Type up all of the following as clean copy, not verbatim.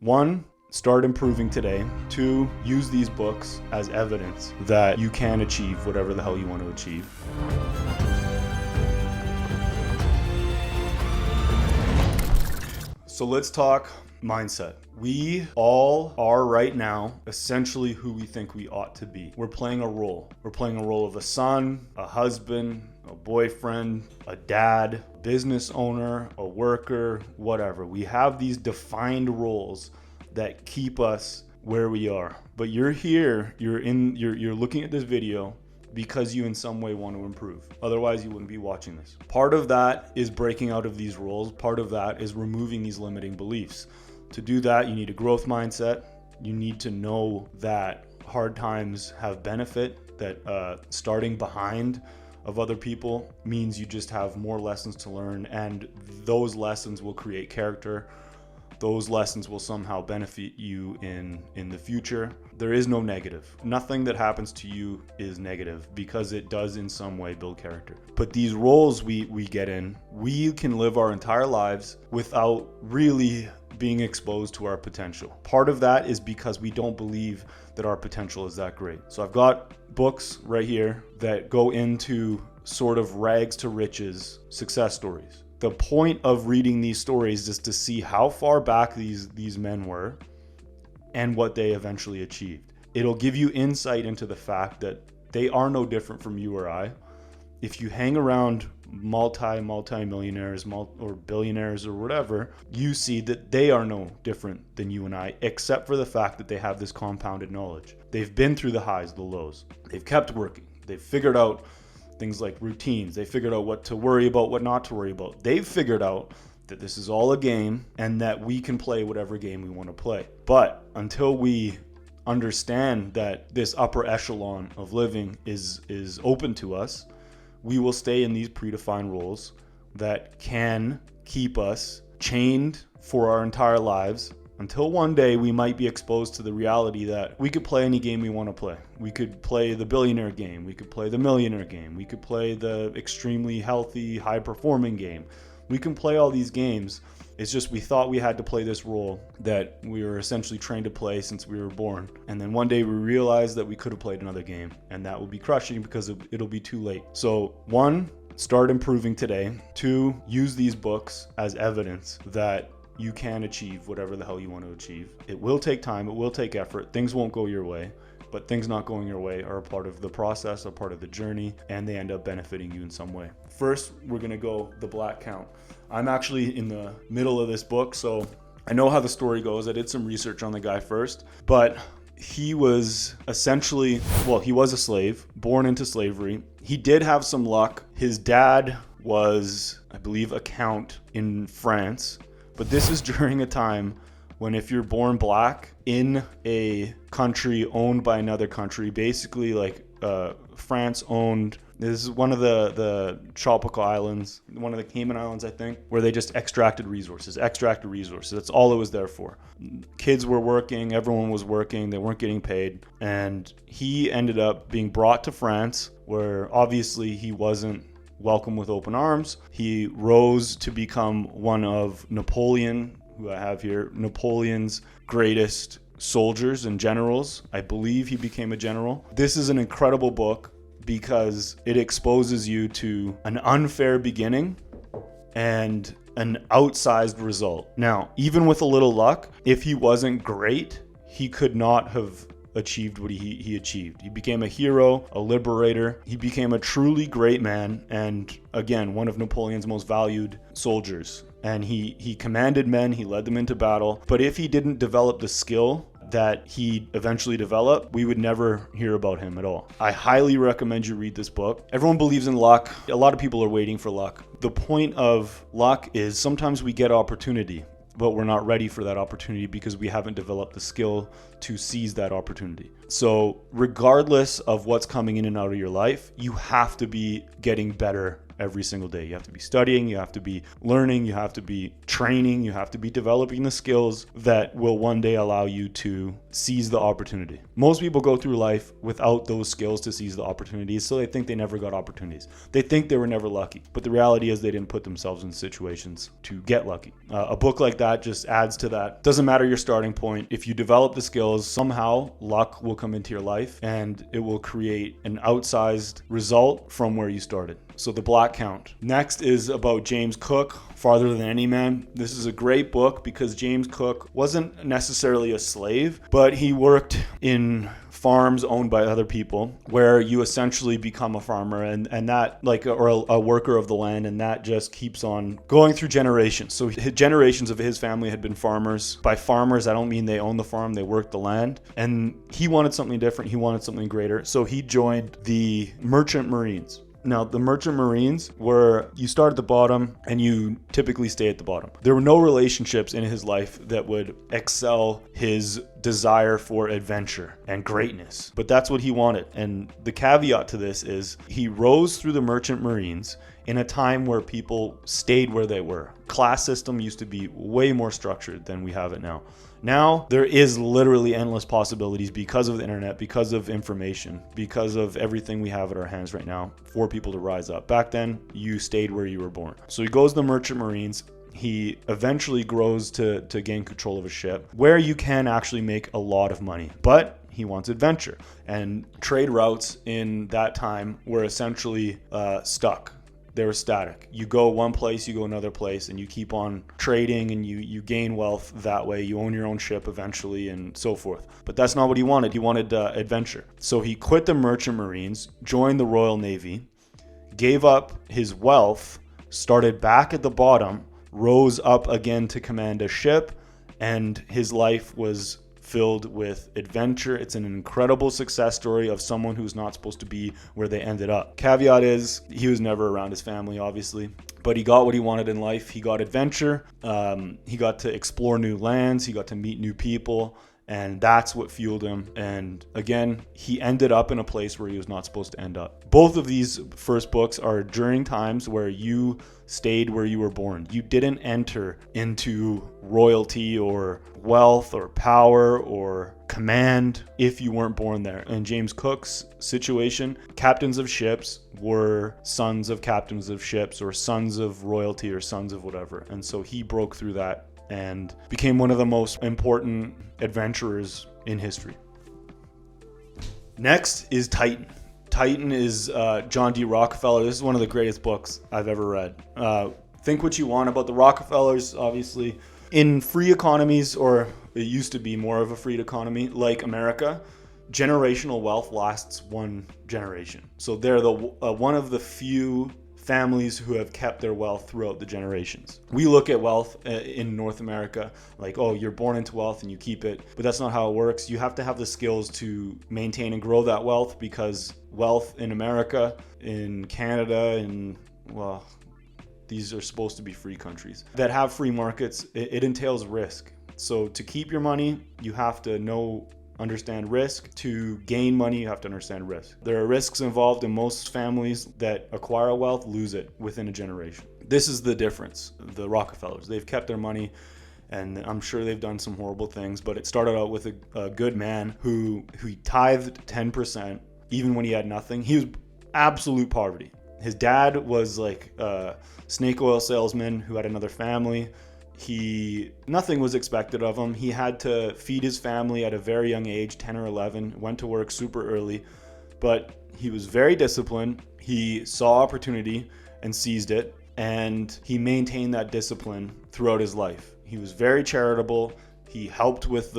One, start improving today. Two, use these books as evidence that you can achieve whatever the hell you want to achieve. So let's talk mindset. We all are right now essentially who we think we ought to be. We're playing a role. We're playing a role of a son, a husband, a boyfriend, a dad, business owner, a worker, whatever. We have these defined roles that keep us where we are. But you're here, you're looking at this video because you in some way want to improve. Otherwise, you wouldn't be watching this. Part of that is breaking out of these roles. Part of that is removing these limiting beliefs. To do that, you need a growth mindset. You need to know that hard times have benefit, that starting behind of other people means you just have more lessons to learn, and those lessons will create character. Those lessons will somehow benefit you in the future. There is no negative. Nothing that happens to you is negative because it does in some way build character. But these roles we get in, we can live our entire lives without really being exposed to our potential. Part of that is because we don't believe that our potential is that great. So I've got books right here that go into sort of rags to riches success stories. The point of reading these stories is to see how far back these men were and what they eventually achieved. It'll give you insight into the fact that they are no different from you or I. If you hang around multi-millionaires or billionaires or whatever, you see that they are no different than you and I, except for the fact that they have this compounded knowledge. They've been through the highs, the lows. They've kept working. They've figured out things like routines. They figured out what to worry about, what not to worry about. They've figured out that this is all a game and that we can play whatever game we want to play. But until we understand that this upper echelon of living is open to us, we will stay in these predefined roles that can keep us chained for our entire lives until one day we might be exposed to the reality that we could play any game we want to play. We could play the billionaire game. We could play the millionaire game. We could play the extremely healthy, high-performing game. We can play all these games. It's just we thought we had to play this role that we were essentially trained to play since we were born. And then one day we realized that we could have played another game, and that will be crushing because it'll be too late. So one, start improving today. Two, use these books as evidence that you can achieve whatever the hell you want to achieve. It will take time, it will take effort. Things won't go your way, but things not going your way are a part of the process, a part of the journey, and they end up benefiting you in some way. First, we're gonna go the black count. I'm actually in the middle of this book, so I know how the story goes. I did some research on the guy first, but he was essentially, he was a slave, born into slavery. He did have some luck. His dad was, I believe, a count in France. But this is during a time when if you're born black in a country owned by another country, basically like France owned, this is one of the tropical islands, one of the Cayman Islands, I think, where they just extracted resources. That's all it was there for. Kids were working, everyone was working, they weren't getting paid. And he ended up being brought to France, where obviously he wasn't welcome with open arms. He rose to become one of Napoleon's greatest soldiers and generals. I believe he became a general. This is an incredible book because it exposes you to an unfair beginning and an outsized result. Now, even with a little luck, if he wasn't great, he could not have achieved what he achieved. He became a hero, a liberator. He became a truly great man, and again, one of Napoleon's most valued soldiers. And he commanded men, he led them into battle. But if he didn't develop the skill that he eventually developed, we would never hear about him at all. I highly recommend you read this book. Everyone believes in luck. A lot of people are waiting for luck. The point of luck is sometimes we get opportunity, but we're not ready for that opportunity because we haven't developed the skill to seize that opportunity. So regardless of what's coming in and out of your life, you have to be getting better every single day. You have to be studying, you have to be learning, you have to be training, you have to be developing the skills that will one day allow you to seize the opportunity. Most people go through life without those skills to seize the opportunities, so they think they never got opportunities. They think they were never lucky, but the reality is they didn't put themselves in situations to get lucky. A book like that just adds to that. Doesn't matter your starting point. If you develop the skills, somehow luck will come into your life and it will create an outsized result from where you started. So The Black Count. Next is about James Cook, Farther Than Any Man. This is a great book because James Cook wasn't necessarily a slave, but he worked in farms owned by other people where you essentially become a farmer and that like or a worker of the land, and that just keeps on going through generations. So generations of his family had been farmers. By farmers, I don't mean they owned the farm, they worked the land, and he wanted something different, he wanted something greater, so he joined the Merchant Marines. Now, the Merchant Marines were, you start at the bottom and you typically stay at the bottom. There were no relationships in his life that would excel his desire for adventure and greatness, but that's what he wanted. And the caveat to this is he rose through the Merchant Marines in a time where people stayed where they were. Class system used to be way more structured than we have it now. Now, there is literally endless possibilities because of the internet, because of information, because of everything we have at our hands right now for people to rise up. Back then, you stayed where you were born. So he goes to the Merchant Marines. He eventually grows to gain control of a ship where you can actually make a lot of money. But he wants adventure. And trade routes in that time were essentially stuck. They were static. You go one place, you go another place, and you keep on trading and you gain wealth that way. You own your own ship eventually and so forth. But that's not what he wanted. He wanted adventure. So he quit the Merchant Marines, joined the Royal Navy, gave up his wealth, started back at the bottom, rose up again to command a ship, and his life was filled with adventure. It's an incredible success story of someone who's not supposed to be where they ended up. Caveat is he was never around his family, obviously, but he got what he wanted in life. He got adventure. He got to explore new lands. He got to meet new people. And that's what fueled him. And again, he ended up in a place where he was not supposed to end up. Both of these first books are during times where you stayed where you were born. You didn't enter into royalty or wealth or power or command if you weren't born there. In James Cook's situation, captains of ships were sons of captains of ships or sons of royalty or sons of whatever. And so he broke through that and became one of the most important adventurers in history. Next is Titan. Titan is John D. Rockefeller. This is one of the greatest books I've ever read. Think what you want about the Rockefellers, obviously. In free economies, or it used to be more of a free economy like America, generational wealth lasts one generation. So they're the one of the few families who have kept their wealth throughout the generations. We look at wealth in North America like, oh, you're born into wealth and you keep it, but that's not how it works. You have to have the skills to maintain and grow that wealth, because wealth in America, in Canada, and well, these are supposed to be free countries that have free markets. It entails risk. So to keep your money, you have to understand risk. To gain money, you have to understand risk. There are risks involved, and most families that acquire wealth lose it within a generation. This is the difference. The Rockefellers, they've kept their money, and I'm sure they've done some horrible things, but it started out with a good man who tithed 10% even when he had nothing. He was absolute poverty. His dad was like a snake oil salesman who had another family. Nothing was expected of him. He had to feed his family at a very young age, 10 or 11, went to work super early, but he was very disciplined. He saw opportunity and seized it, and he maintained that discipline throughout his life. He was very charitable. He helped with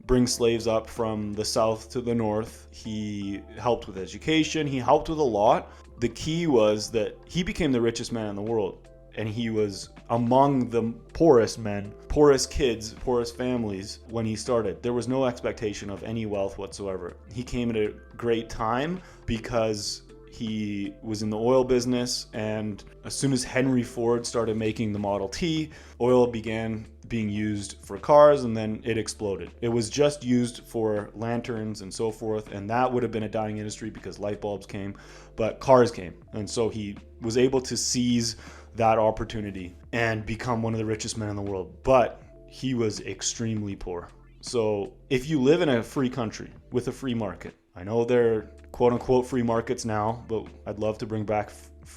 bring slaves up from the south to the north. He helped with education. He helped with a lot. The key was that he became the richest man in the world, and he was among the poorest men, poorest kids, poorest families when he started. There was no expectation of any wealth whatsoever. He came at a great time because He was in the oil business, and as soon as Henry Ford started making the Model T, oil began being used for cars, and then it exploded. It was just used for lanterns and so forth, and that would have been a dying industry because light bulbs came, but cars came. And so he was able to seize that opportunity and become one of the richest men in the world. But he was extremely poor. So if you live in a free country with a free market, I know they're quote unquote free markets now, but I'd love to bring back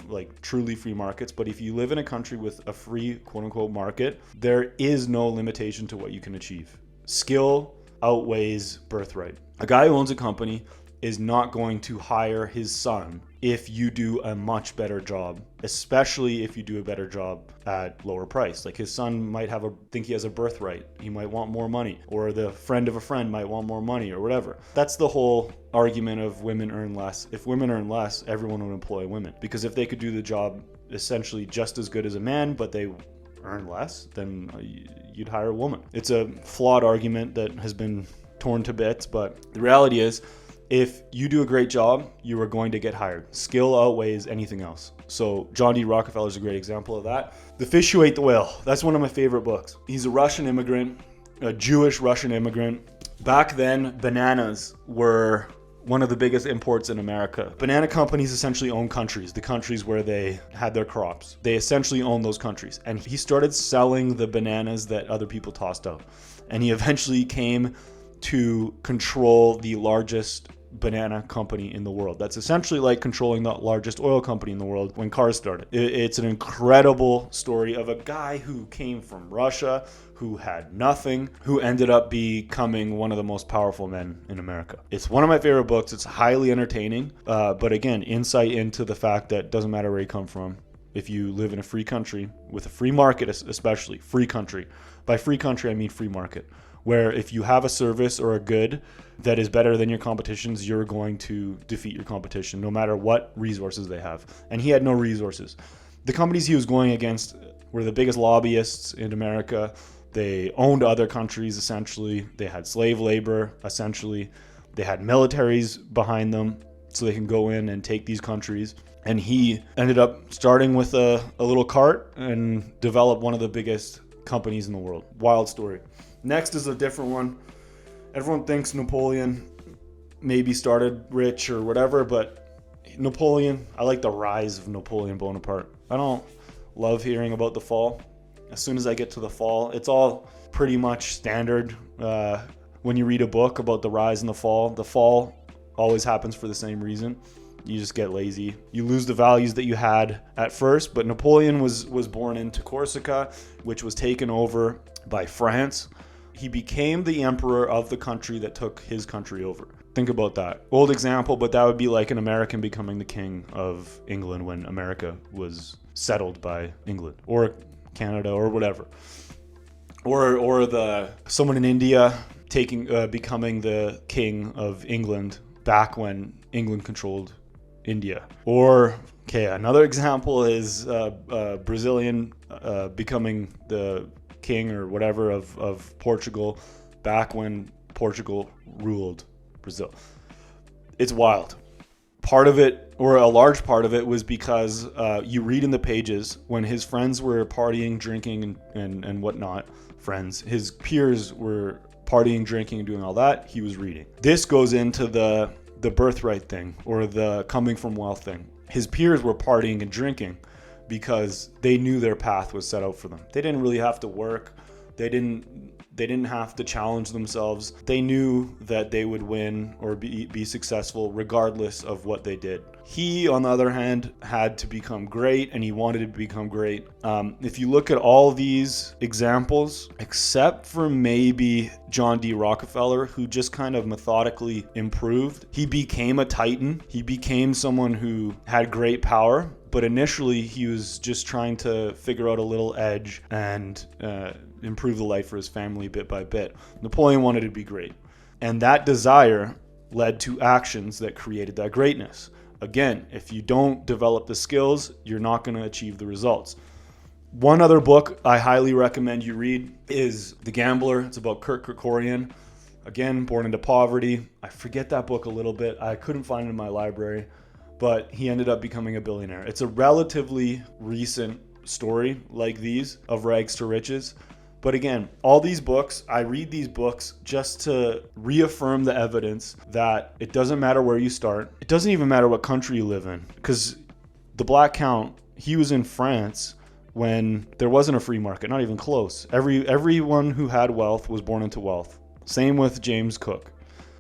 like truly free markets. But if you live in a country with a free quote unquote market, there is no limitation to what you can achieve. Skill outweighs birthright. A guy who owns a company is not going to hire his son if you do a much better job, especially if you do a better job at lower price. Like his son might think he has a birthright. He might want more money, or the friend of a friend might want more money, or whatever. That's the whole argument of women earn less. If women earn less, everyone would employ women, because if they could do the job essentially just as good as a man, but they earn less, then you'd hire a woman. It's a flawed argument that has been torn to bits, but the reality is, if you do a great job, you are going to get hired. Skill outweighs anything else. So John D. Rockefeller is a great example of that. The Fish Who Ate the Whale. That's one of my favorite books. He's a Russian immigrant, a Jewish Russian immigrant. Back then, bananas were one of the biggest imports in America. Banana companies essentially own countries, the countries where they had their crops. They essentially own those countries. And he started selling the bananas that other people tossed out. And he eventually came to control the largest banana company in the world. That's essentially like controlling the largest oil company in the world when cars started. It's an incredible story of a guy who came from Russia, who had nothing, who ended up becoming one of the most powerful men in America. It's one of my favorite books. It's highly entertaining, but again, insight into the fact that it doesn't matter where you come from. If you live in a free country, with a free market especially, free country. By free country, I mean free market, where if you have a service or a good that is better than your competition's, you're going to defeat your competition no matter what resources they have. And he had no resources. The companies he was going against were the biggest lobbyists in America. They owned other countries, essentially. They had slave labor, essentially. They had militaries behind them so they can go in and take these countries. And he ended up starting with a little cart and developed one of the biggest companies in the world. Wild story. Next is a different one. Everyone thinks Napoleon maybe started rich or whatever, but Napoleon, I like the rise of Napoleon Bonaparte. I don't love hearing about the fall. As soon as I get to the fall, it's all pretty much standard. When you read a book about the rise and the fall always happens for the same reason. You just get lazy. You lose the values that you had at first, but Napoleon was born into Corsica, which was taken over by France. He became the emperor of the country that took his country over. Think about that. Old example, but that would be like an American becoming the king of England when America was settled by England or Canada or whatever. Or someone in India becoming the king of England back when England controlled India. Or another example is Brazilian becoming the king or whatever of Portugal back when Portugal ruled Brazil. It's wild. Part of it, or a large part of it, was because you read in the pages when his friends were partying, drinking, and whatnot. His peers were partying, drinking, and doing all that. He was reading. This goes into the birthright thing, or the coming from wealth thing. His peers were partying and drinking because they knew their path was set out for them. They didn't really have to work. They didn't have to challenge themselves. They knew that they would win or be successful regardless of what they did. He, on the other hand, had to become great, and he wanted to become great. If you look at all these examples, except for maybe John D. Rockefeller, who just kind of methodically improved, he became a titan. He became someone who had great power, but initially he was just trying to figure out a little edge and improve the life for his family bit by bit. Napoleon wanted to be great. And that desire led to actions that created that greatness. Again, if you don't develop the skills, you're not going to achieve the results. One other book I highly recommend you read is The Gambler. It's about Kurt Kerkorian. Again, born into poverty. I forget that book a little bit. I couldn't find it in my library, but he ended up becoming a billionaire. It's a relatively recent story like these of rags to riches. But again, all these books, I read these books just to reaffirm the evidence that it doesn't matter where you start. It doesn't even matter what country you live in. Because the Black Count, he was in France when there wasn't a free market, not even close. Everyone who had wealth was born into wealth. Same with James Cook.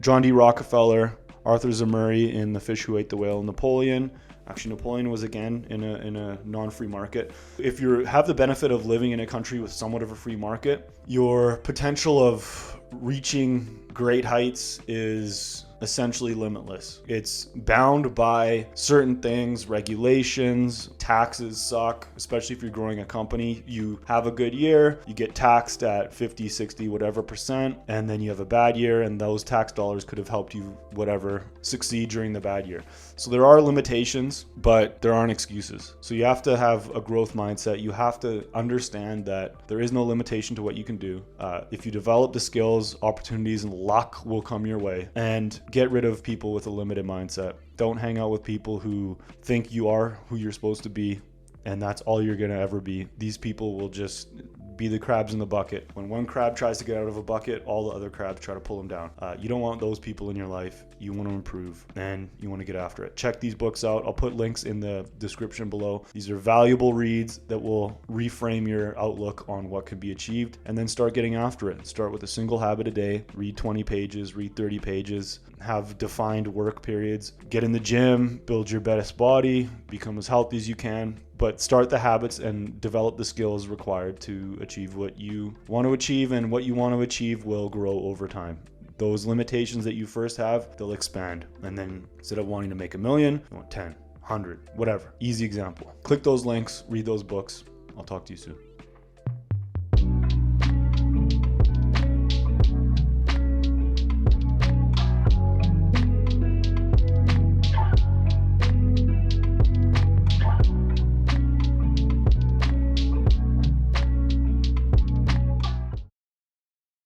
John D. Rockefeller, Arthur Zamuri in The Fish Who Ate the Whale, Napoleon. Actually, Napoleon was again in a non-free market. If you have the benefit of living in a country with somewhat of a free market, your potential of reaching great heights is essentially limitless. It's bound by certain things, regulations, taxes suck, especially if you're growing a company. You have a good year, you get taxed at 50, 60, whatever percent, and then you have a bad year, and those tax dollars could have helped you, whatever, succeed during the bad year. So there are limitations, but there aren't excuses. So you have to have a growth mindset. You have to understand that there is no limitation to what you can do. If you develop the skills, opportunities, and luck will come your way. And get rid of people with a limited mindset. Don't hang out with people who think you are who you're supposed to be, and that's all you're gonna ever be. These people will just be the crabs in the bucket. When one crab tries to get out of a bucket, all the other crabs try to pull him down. You don't want those people in your life. You want to improve, and you want to get after it. Check these books out. I'll put links in the description below. These are valuable reads that will reframe your outlook on what can be achieved, and then start getting after it. Start with a single habit a day. Read 20 pages, read 30 pages, have defined work periods. Get in the gym, build your best body, become as healthy as you can. But start the habits and develop the skills required to achieve what you want to achieve, and what you want to achieve will grow over time. Those limitations that you first have, they'll expand. And then instead of wanting to make $1 million, you want 10, 100, whatever. Easy example. Click those links, read those books. I'll talk to you soon.